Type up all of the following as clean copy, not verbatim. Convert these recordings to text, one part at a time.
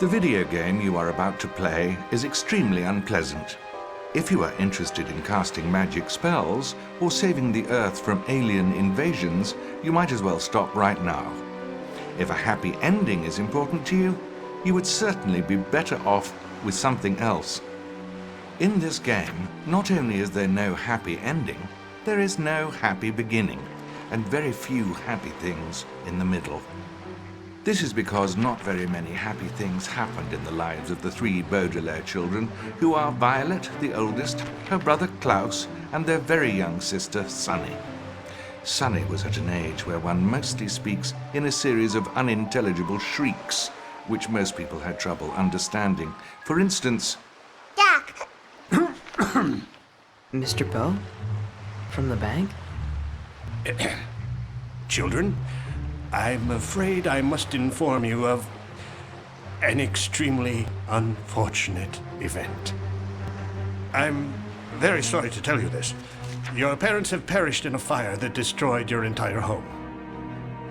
The video game you are about to play is extremely unpleasant. If you are interested in casting magic spells or saving the Earth from alien invasions, you might as well stop right now. If a happy ending is important to you, you would certainly be better off with something else. In this game, not only is there no happy ending, there is no happy beginning, and very few happy things in the middle. This is because not very many happy things happened in the lives of the three Baudelaire children, who are Violet, the oldest, her brother Klaus, and their very young sister, Sunny. Sunny was at an age where one mostly speaks in a series of unintelligible shrieks, which most people had trouble understanding. For instance, Jack! Mr. Poe? From the bank? Children, I'm afraid I must inform you of an extremely unfortunate event. I'm very sorry to tell you this. Your parents have perished in a fire that destroyed your entire home.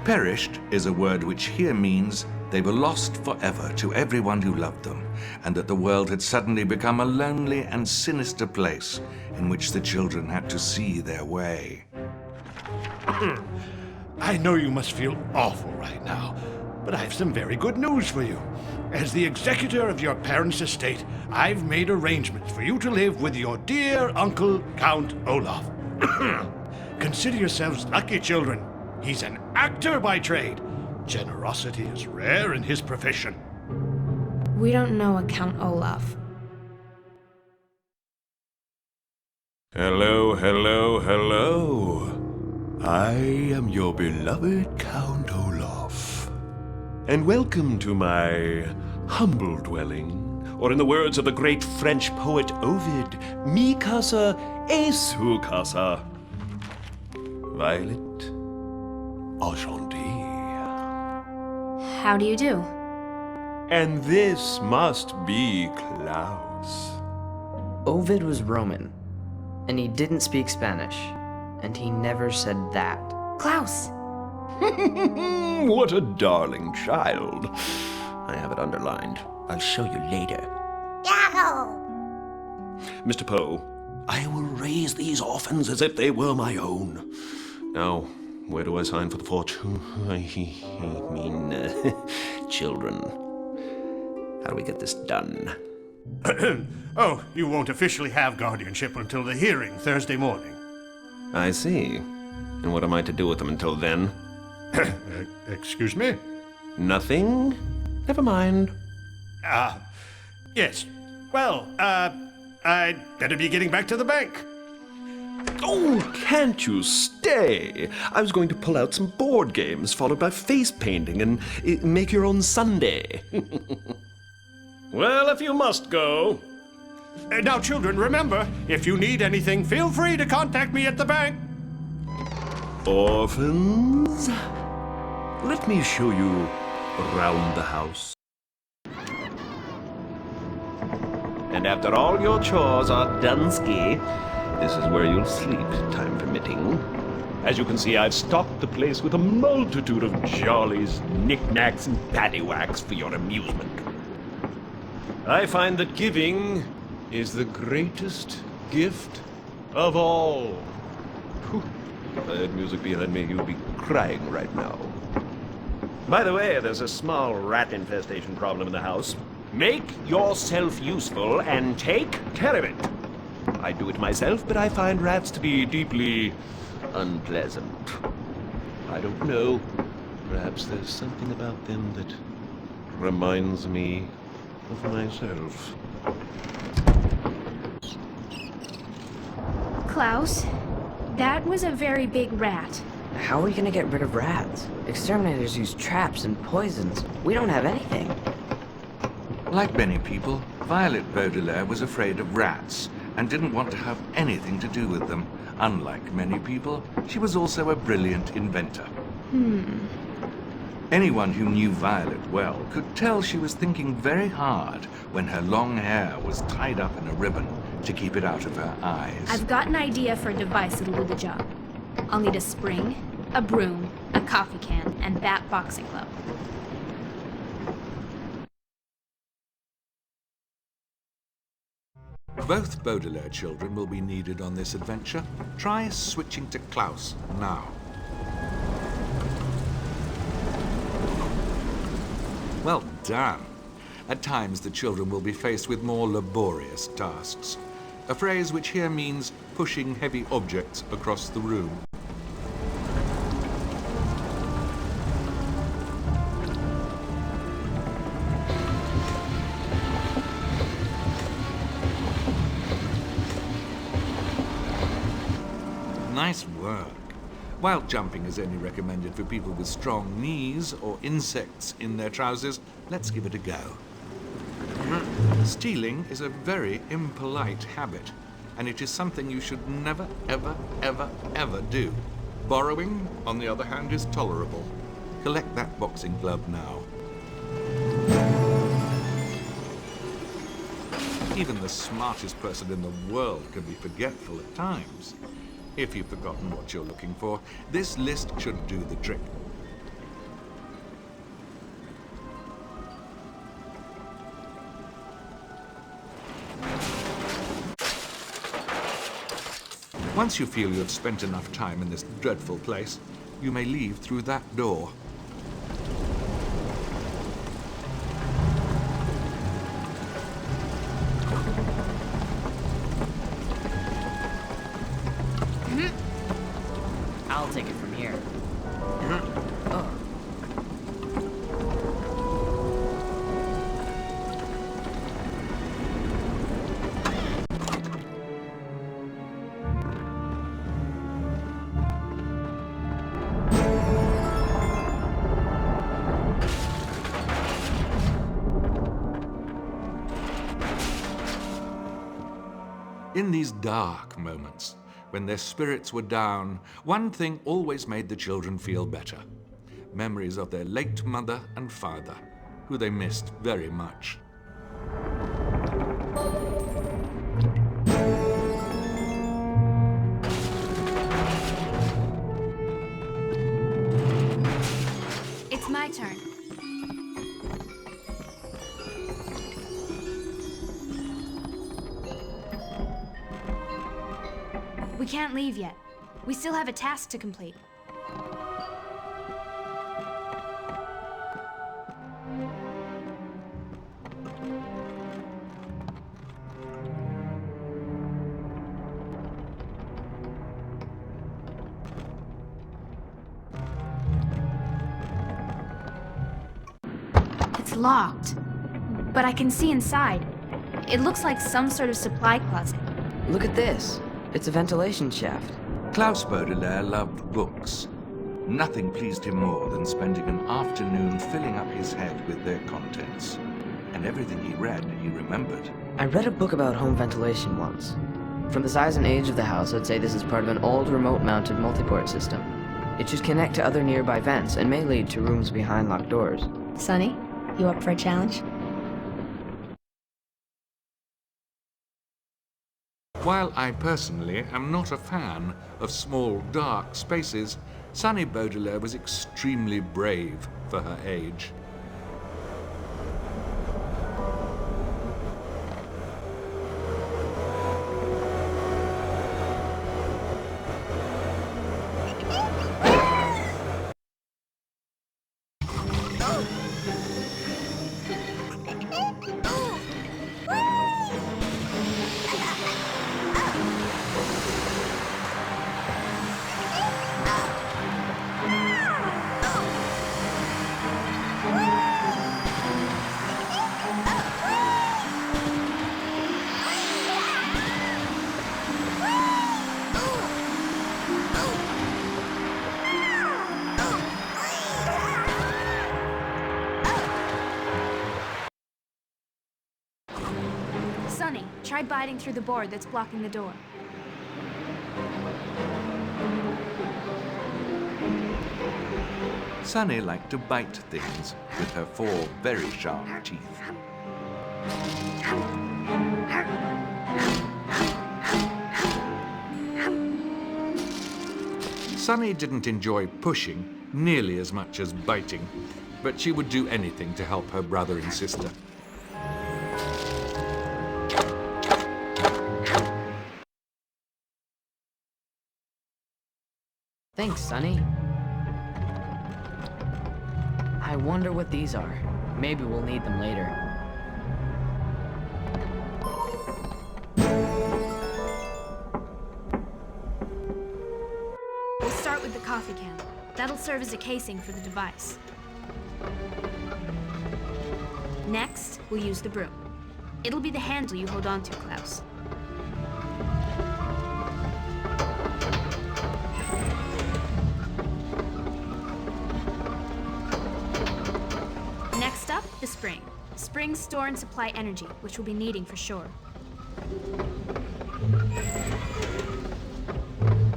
perished is a word which here means they were lost forever to everyone who loved them, and that the world had suddenly become a lonely and sinister place in which the children had to see their way. I know you must feel awful right now, but I have some very good news for you. As the executor of your parents' estate, I've made arrangements for you to live with your dear uncle, Count Olaf. Consider yourselves lucky children. He's an actor by trade. Generosity is rare in his profession. We don't know a Count Olaf. Hello, hello, hello. I am your beloved Count Olaf. And welcome to my humble dwelling, or in the words of the great French poet Ovid, mi casa et su casa. Violet, enchanté. How do you do? And this must be Klaus. Ovid was Roman, and he didn't speak Spanish, and he never said that. Klaus! What a darling child. I have it underlined. I'll show you later. Yahoo! Mr. Poe, I will raise these orphans as if they were my own. Now, where do I sign for the fortune? Children. How do we get this done? Oh, you won't officially have guardianship until the hearing Thursday morning. I see. And what am I to do with them until then? Excuse me? Nothing? Never mind. Yes. Well, I'd better be getting back to the bank. Oh, can't you stay? I was going to pull out some board games, followed by face painting, and make your own sundae. Well, if you must go. Now, children, remember, if you need anything, feel free to contact me at the bank. Orphans, let me show you around the house. And after all your chores are done-ski, this is where you'll sleep, time permitting. As you can see, I've stocked the place with a multitude of jollies, knickknacks, and paddywhacks for your amusement. I find that giving is the greatest gift of all. Whew. If I had music behind me, you'd be crying right now. By the way, there's a small rat infestation problem in the house. Make yourself useful and take care of it. I do it myself, but I find rats to be deeply unpleasant. I don't know. Perhaps there's something about them that reminds me of myself. Klaus, that was a very big rat. How are we gonna get rid of rats? Exterminators use traps and poisons. We don't have anything. Like many people, Violet Baudelaire was afraid of rats and didn't want to have anything to do with them. Unlike many people, she was also a brilliant inventor. Anyone who knew Violet well could tell she was thinking very hard when her long hair was tied up in a ribbon to keep it out of her eyes. I've got an idea for a device that'll do the job. I'll need a spring, a broom, a coffee can, and that boxing glove. Both Baudelaire children will be needed on this adventure. Try switching to Klaus now. Well done. At times, the children will be faced with more laborious tasks. A phrase which here means pushing heavy objects across the room. Nice work. While jumping is only recommended for people with strong knees or insects in their trousers, let's give it a go. Stealing is a very impolite habit, and it is something you should never, ever, ever, ever do. Borrowing, on the other hand, is tolerable. Collect that boxing glove now. Even the smartest person in the world can be forgetful at times. If you've forgotten what you're looking for, this list should do the trick. Once you feel you've spent enough time in this dreadful place, you may leave through that door. I'll take it from here. In these dark moments, when their spirits were down, one thing always made the children feel better. Memories of their late mother and father, who they missed very much. It's my turn. We can't leave yet. We still have a task to complete. It's locked, but I can see inside. It looks like some sort of supply closet. Look at this. It's a ventilation shaft. Klaus Baudelaire loved books. Nothing pleased him more than spending an afternoon filling up his head with their contents. And everything he read, he remembered. I read a book about home ventilation once. From the size and age of the house, I'd say this is part of an old remote-mounted multiport system. It should connect to other nearby vents and may lead to rooms behind locked doors. Sonny, you up for a challenge? While I personally am not a fan of small, dark spaces, Sunny Baudelaire was extremely brave for her age. Sonny, try biting through the board that's blocking the door. Sunny liked to bite things with her 4 very sharp teeth. Sunny didn't enjoy pushing nearly as much as biting, but she would do anything to help her brother and sister. Thanks, Sonny. I wonder what these are. Maybe we'll need them later. We'll start with the coffee can. That'll serve as a casing for the device. Next, we'll use the broom. It'll be the handle you hold on to, Klaus. Next up, the spring. Springs store and supply energy, which we'll be needing for sure.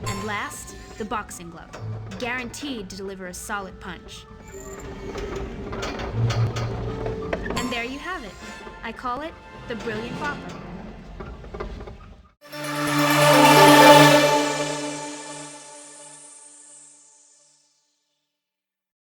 And last, the boxing glove. Guaranteed to deliver a solid punch. And there you have it. I call it the Brilliant Bopper.